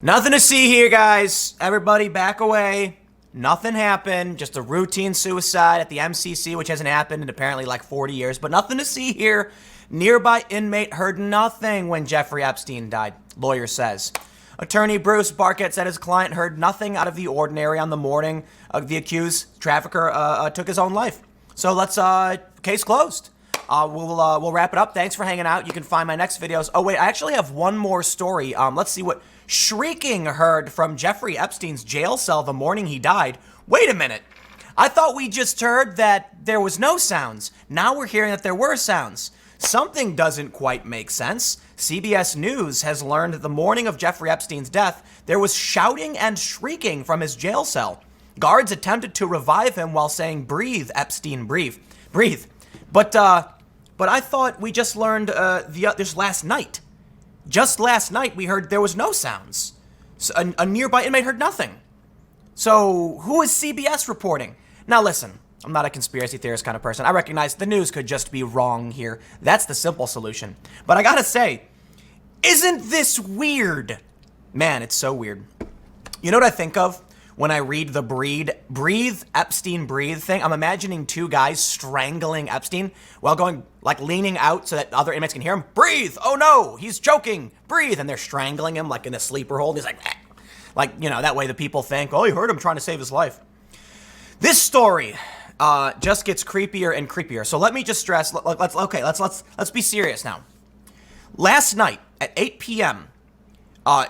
Nothing to see here, guys. Everybody back away. Nothing happened. Just a routine suicide at the MCC, which hasn't happened in apparently like 40 years. But nothing to see here. Nearby inmate heard nothing when Jeffrey Epstein died, lawyer says. Attorney Bruce Barkett said his client heard nothing out of the ordinary on the morning the accused trafficker took his own life. So let's, case closed. We'll wrap it up. Thanks for hanging out. You can find my next videos. Oh, wait, I actually have one more story. Let's see what Shrieking heard from Jeffrey Epstein's jail cell the morning he died. Wait a minute. I thought we just heard that there was no sounds. Now we're hearing that there were sounds. Something doesn't quite make sense. CBS News has learned that the morning of Jeffrey Epstein's death, there was shouting and shrieking from his jail cell. Guards attempted to revive him while saying, "Breathe, Epstein, breathe, breathe." But I thought we just learned this last night. Just last night, we heard there was no sounds. So a nearby inmate heard nothing. So who is CBS reporting? Now listen, I'm not a conspiracy theorist kind of person. I recognize the news could just be wrong here. That's the simple solution. But I gotta say, isn't this weird? Man, it's so weird. You know what I think of when I read the breathe, Epstein, breathe thing? I'm imagining two guys strangling Epstein while going, like leaning out so that other inmates can hear him. Breathe! Oh no, he's choking! Breathe! And they're strangling him like in a sleeper hold. He's like, eh. Like, you know, that way the people think, oh, you heard him trying to save his life. This story just gets creepier and creepier. So let me just stress, let's be serious now. Last night at 8 p.m.,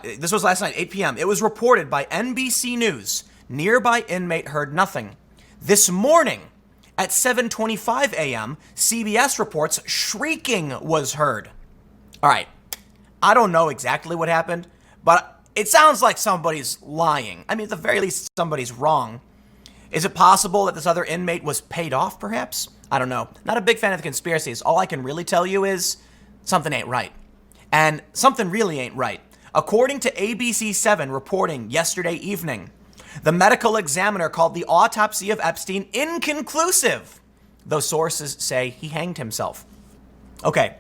this was last night, 8 p.m. It was reported by NBC News. Nearby inmate heard nothing. This morning at 7:25 a.m., CBS reports shrieking was heard. All right, I don't know exactly what happened, but it sounds like somebody's lying. I mean, at the very least, somebody's wrong. Is it possible that this other inmate was paid off, perhaps? I don't know. Not a big fan of the conspiracies. All I can really tell you is something ain't right. And something really ain't right. According to ABC7 reporting yesterday evening, the medical examiner called the autopsy of Epstein inconclusive, though sources say he hanged himself. Okay.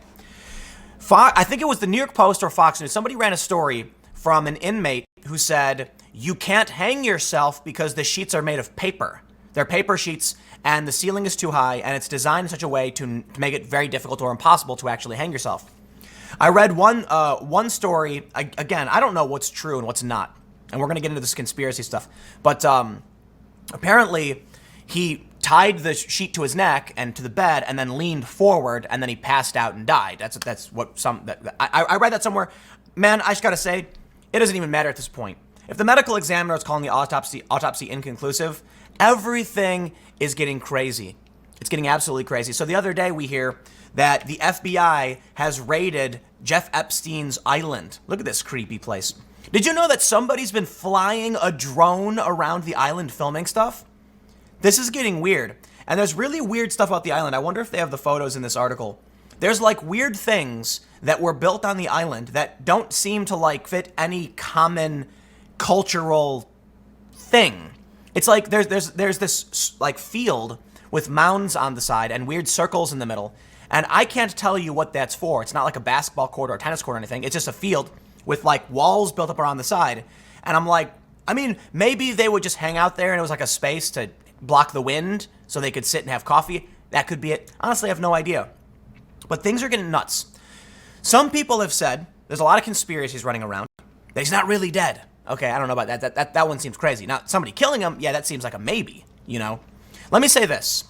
I think it was the New York Post or Fox News. Somebody ran a story from an inmate who said, you can't hang yourself because the sheets are made of paper. They're paper sheets and the ceiling is too high and it's designed in such a way to make it very difficult or impossible to actually hang yourself. I read one story, again, I don't know what's true and what's not, and we're going to get into this conspiracy stuff, but apparently he tied the sheet to his neck and to the bed and then leaned forward and then he passed out and died. That's what I read that somewhere. Man, I just got to say, it doesn't even matter at this point. If the medical examiner is calling the autopsy inconclusive, everything is getting crazy. It's getting absolutely crazy. So the other day we hear that the FBI has raided Jeff Epstein's island. Look at this creepy place. Did you know that somebody's been flying a drone around the island filming stuff? This is getting weird. And there's really weird stuff about the island. I wonder if they have the photos in this article. There's like weird things that were built on the island that don't seem to like fit any common cultural thing. It's like there's this like field with mounds on the side and weird circles in the middle. And I can't tell you what that's for. It's not like a basketball court or a tennis court or anything. It's just a field with like walls built up around the side. And I'm like, I mean, maybe they would just hang out there and it was like a space to block the wind so they could sit and have coffee. That could be it. Honestly, I have no idea. But things are getting nuts. Some people have said, there's a lot of conspiracies running around, that he's not really dead. Okay, I don't know about that. That one seems crazy. Now, somebody killing him, yeah, that seems like a maybe, you know? Let me say this.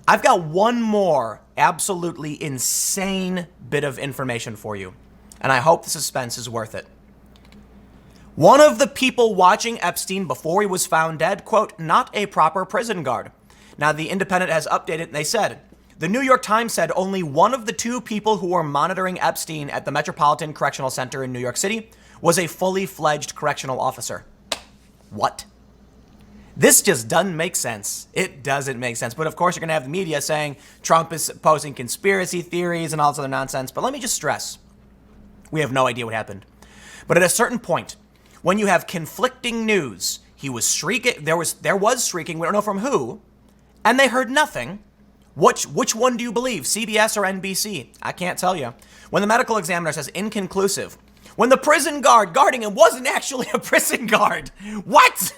I've got one more absolutely insane bit of information for you, and I hope the suspense is worth it. One of the people watching Epstein before he was found dead, quote, not a proper prison guard. Now, the Independent has updated, and they said, the New York Times said only one of the two people who were monitoring Epstein at the Metropolitan Correctional Center in New York City was a fully fledged correctional officer. What? This just doesn't make sense. It doesn't make sense. But of course, you're going to have the media saying Trump is posing conspiracy theories and all this other nonsense. But let me just stress, we have no idea what happened. But at a certain point, when you have conflicting news, he was shrieking, there was shrieking, we don't know from who, and they heard nothing. Which one do you believe, CBS or NBC? I can't tell you. When the medical examiner says inconclusive, when the prison guard guarding him wasn't actually a prison guard. What?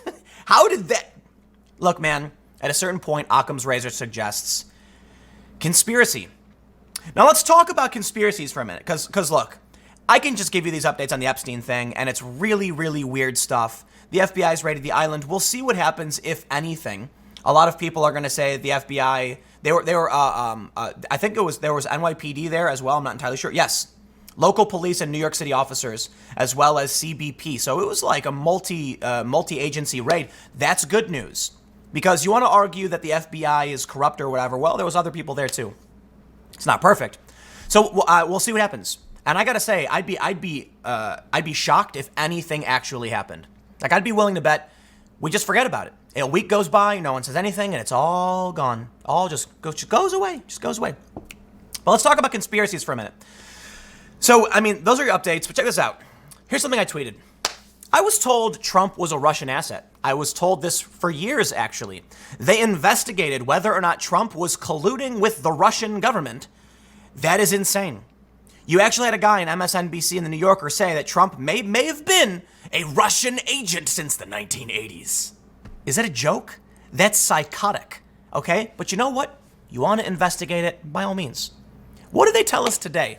How did that? Look, man, at a certain point, Occam's razor suggests conspiracy. Now let's talk about conspiracies for a minute, because look, I can just give you these updates on the Epstein thing, and it's really, really weird stuff. The FBI's raided the island. We'll see what happens, if anything. A lot of people are going to say the FBI, I think there was NYPD there as well. I'm not entirely sure. Yes. Local police and New York City officers, as well as CBP. So it was like a multi-agency raid. That's good news. Because you want to argue that the FBI is corrupt or whatever. Well, there was other people there too. It's not perfect. So we'll see what happens. And I got to say, I'd be shocked if anything actually happened. Like, I'd be willing to bet we just forget about it. A week goes by, no one says anything, and it's all gone. All just goes away. Just goes away. But let's talk about conspiracies for a minute. So, I mean, those are your updates, but check this out. Here's something I tweeted. I was told Trump was a Russian asset. I was told this for years, actually. They investigated whether or not Trump was colluding with the Russian government. That is insane. You actually had a guy on MSNBC and the New Yorker say that Trump may have been a Russian agent since the 1980s. Is that a joke? That's psychotic, okay? But you know what? You want to investigate it, by all means. What do they tell us today?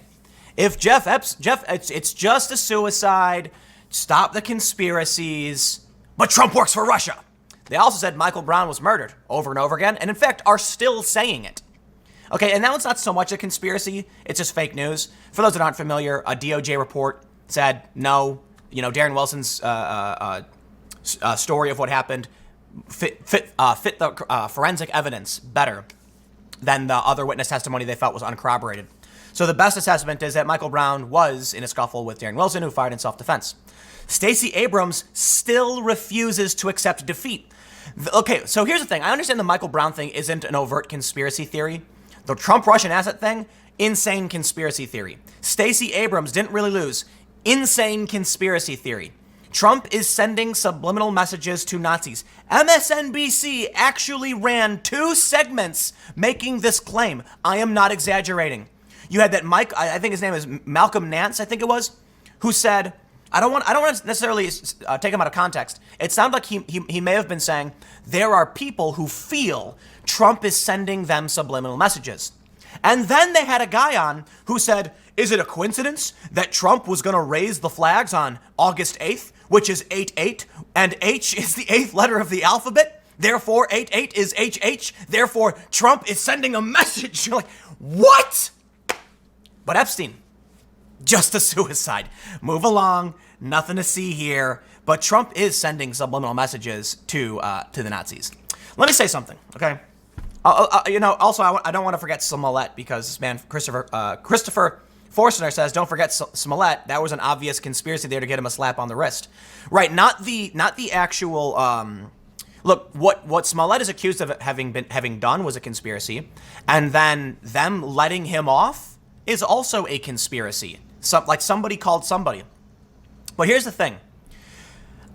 If it's just a suicide, stop the conspiracies, but Trump works for Russia. They also said Michael Brown was murdered over and over again, and in fact are still saying it. Okay, and that one's not so much a conspiracy, it's just fake news. For those that aren't familiar, a DOJ report said no, Darren Wilson's story of what happened fit the forensic evidence better than the other witness testimony they felt was uncorroborated. So the best assessment is that Michael Brown was in a scuffle with Darren Wilson, who fired in self-defense. Stacey Abrams still refuses to accept defeat. Okay, so here's the thing. I understand the Michael Brown thing isn't an overt conspiracy theory. The Trump Russian asset thing, insane conspiracy theory. Stacey Abrams didn't really lose. Insane conspiracy theory. Trump is sending subliminal messages to Nazis. MSNBC actually ran 2 segments making this claim. I am not exaggerating. You had that I think his name is Malcolm Nance, I think it was, who said, I don't want to necessarily take him out of context. It sounded like he may have been saying there are people who feel Trump is sending them subliminal messages. And then they had a guy on who said, is it a coincidence that Trump was going to raise the flags on August 8th, which is 8-8, and H is the 8th letter of the alphabet? Therefore, 8-8 is HH. Therefore, Trump is sending a message. You're like, what? But Epstein, just a suicide. Move along. Nothing to see here. But Trump is sending subliminal messages to the Nazis. Let me say something, okay? Also, I don't want to forget Smollett, because this man, Christopher Forstner, says, don't forget Smollett. That was an obvious conspiracy there to get him a slap on the wrist. Right, not the actual... Look, what Smollett is accused of having done was a conspiracy, and then them letting him off is also a conspiracy. Like somebody called somebody. But here's the thing.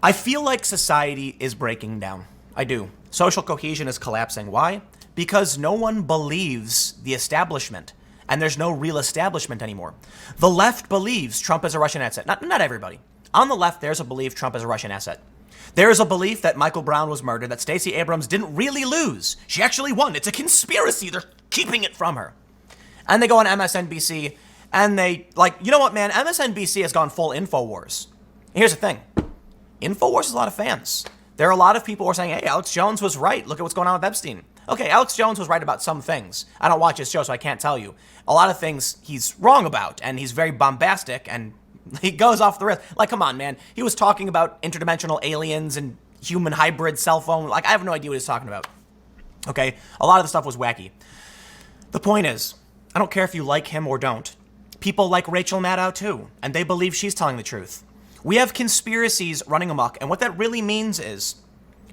I feel like society is breaking down. I do. Social cohesion is collapsing. Why? Because no one believes the establishment, and there's no real establishment anymore. The left believes Trump is a Russian asset. Not everybody. On the left, there's a belief Trump is a Russian asset. There is a belief that Michael Brown was murdered, that Stacey Abrams didn't really lose. She actually won. It's a conspiracy. They're keeping it from her. And they go on MSNBC, and they, you know what, man? MSNBC has gone full InfoWars. Here's the thing. InfoWars has a lot of fans. There are a lot of people who are saying, hey, Alex Jones was right. Look at what's going on with Epstein. Okay, Alex Jones was right about some things. I don't watch his show, so I can't tell you. A lot of things he's wrong about, and he's very bombastic, and he goes off the rails. Like, come on, man. He was talking about interdimensional aliens and human hybrid cell phone. I have no idea what he's talking about. Okay? A lot of the stuff was wacky. The point is, I don't care if you like him or don't. People like Rachel Maddow too, and they believe she's telling the truth. We have conspiracies running amok, and what that really means is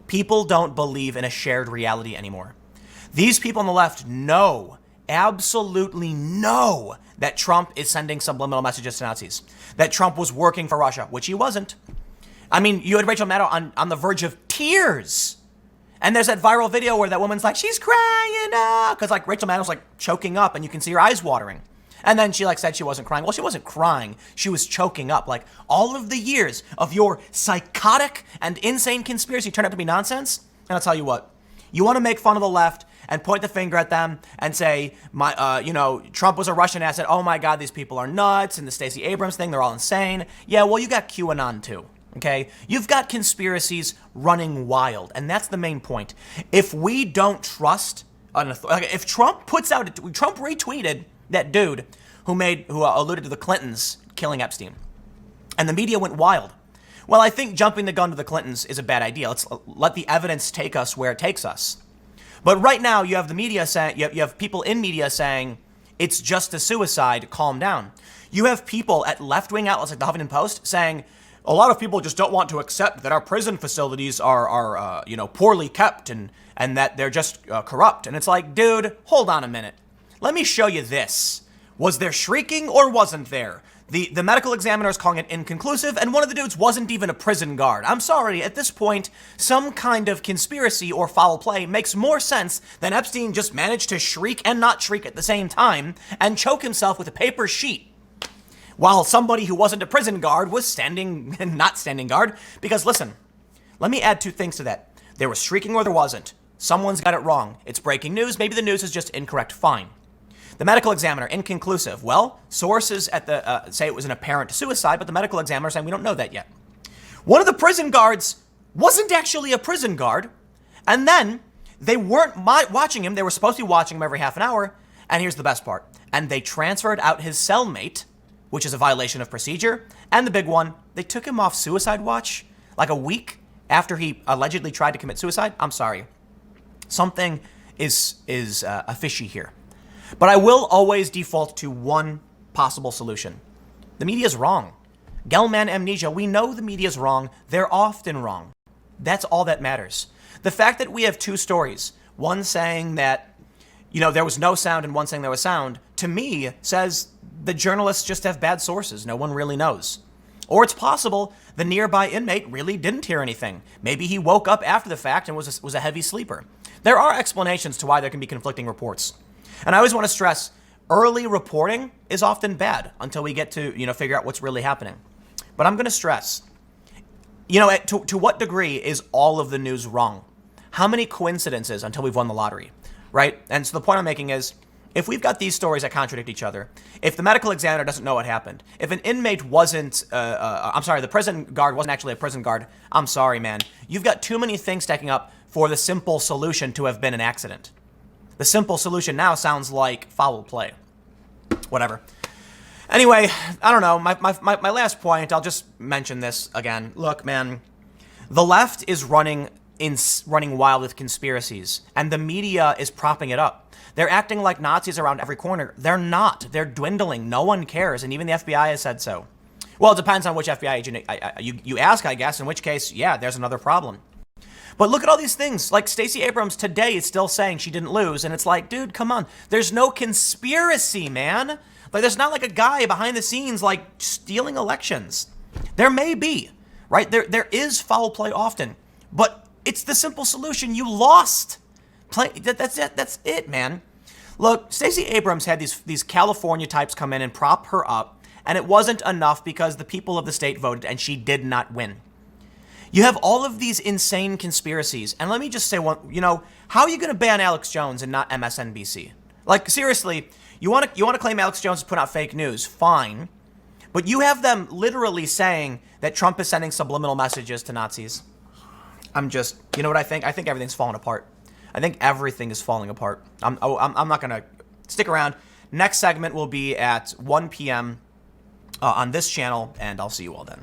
people don't believe in a shared reality anymore. These people on the left know, absolutely know, that Trump is sending subliminal messages to Nazis, that Trump was working for Russia, which he wasn't. I mean, you had Rachel Maddow on the verge of tears. And there's that viral video where that woman's like, she's crying, because Rachel Maddow's choking up and you can see her eyes watering. And then she said she wasn't crying. Well, she wasn't crying. She was choking up. All of the years of your psychotic and insane conspiracy turned out to be nonsense. And I'll tell you what, you want to make fun of the left and point the finger at them and say, Trump was a Russian asset. Oh my God, these people are nuts. And the Stacey Abrams thing, they're all insane. Yeah, well, you got QAnon too. Okay, you've got conspiracies running wild, and that's the main point. If we don't trust if Trump Trump retweeted that dude who alluded to the Clintons killing Epstein, and the media went wild. Well, I think jumping the gun to the Clintons is a bad idea. Let's let the evidence take us where it takes us. But right now, you have the media saying, you have people in media saying it's just a suicide. Calm down. You have people at left-wing outlets like the Huffington Post saying, a lot of people just don't want to accept that our prison facilities are poorly kept and that they're just corrupt. And it's like, dude, hold on a minute. Let me show you this. Was there shrieking or wasn't there? The medical examiner is calling it inconclusive, and one of the dudes wasn't even a prison guard. I'm sorry, at this point, some kind of conspiracy or foul play makes more sense than Epstein just managed to shriek and not shriek at the same time and choke himself with a paper sheet, while somebody who wasn't a prison guard was not standing guard. Because listen, let me add two things to that. There was shrieking or there wasn't. Someone's got it wrong. It's breaking news. Maybe the news is just incorrect. Fine. The medical examiner, inconclusive. Well, sources at the say it was an apparent suicide, but the medical examiner saying we don't know that yet. One of the prison guards wasn't actually a prison guard. And then they weren't watching him. They were supposed to be watching him every half an hour. And here's the best part. And they transferred out his cellmate, which is a violation of procedure. And the big one, they took him off suicide watch a week after he allegedly tried to commit suicide. I'm sorry. Something is fishy here. But I will always default to one possible solution. The media is wrong. Gelman amnesia. We know the media is wrong. They're often wrong. That's all that matters. The fact that we have two stories, one saying that, there was no sound and one saying there was sound, to me says the journalists just have bad sources. No one really knows. Or it's possible the nearby inmate really didn't hear anything. Maybe he woke up after the fact and was a heavy sleeper. There are explanations to why there can be conflicting reports. And I always want to stress, early reporting is often bad until we get to, figure out what's really happening. But I'm going to stress, to what degree is all of the news wrong? How many coincidences until we've won the lottery, right? And so the point I'm making is, if we've got these stories that contradict each other, if the medical examiner doesn't know what happened, if an inmate the prison guard wasn't actually a prison guard, I'm sorry, man. You've got too many things stacking up for the simple solution to have been an accident. The simple solution now sounds like foul play. Whatever. Anyway, I don't know. My last point, I'll just mention this again. Look, man, the left is running wild with conspiracies, and the media is propping it up. They're acting like Nazis around every corner. They're not. They're dwindling. No one cares, and even the FBI has said so. Well, it depends on which FBI agent you ask, I guess, in which case, yeah, there's another problem. But look at all these things. Like Stacey Abrams today is still saying she didn't lose, and it's like, dude, come on. There's no conspiracy, man. There's not a guy behind the scenes stealing elections. There may be, right? There is foul play often, but it's the simple solution. You lost. That's it, man. Look, Stacey Abrams had these California types come in and prop her up, and it wasn't enough because the people of the state voted and she did not win. You have all of these insane conspiracies, and let me just say one, how are you going to ban Alex Jones and not MSNBC? Seriously, you want to claim Alex Jones is putting out fake news, fine, but you have them literally saying that Trump is sending subliminal messages to Nazis. I'm just, what I think? I think everything's falling apart. I think everything is falling apart. I'm not going to stick around. Next segment will be at 1 p.m. On this channel, and I'll see you all then.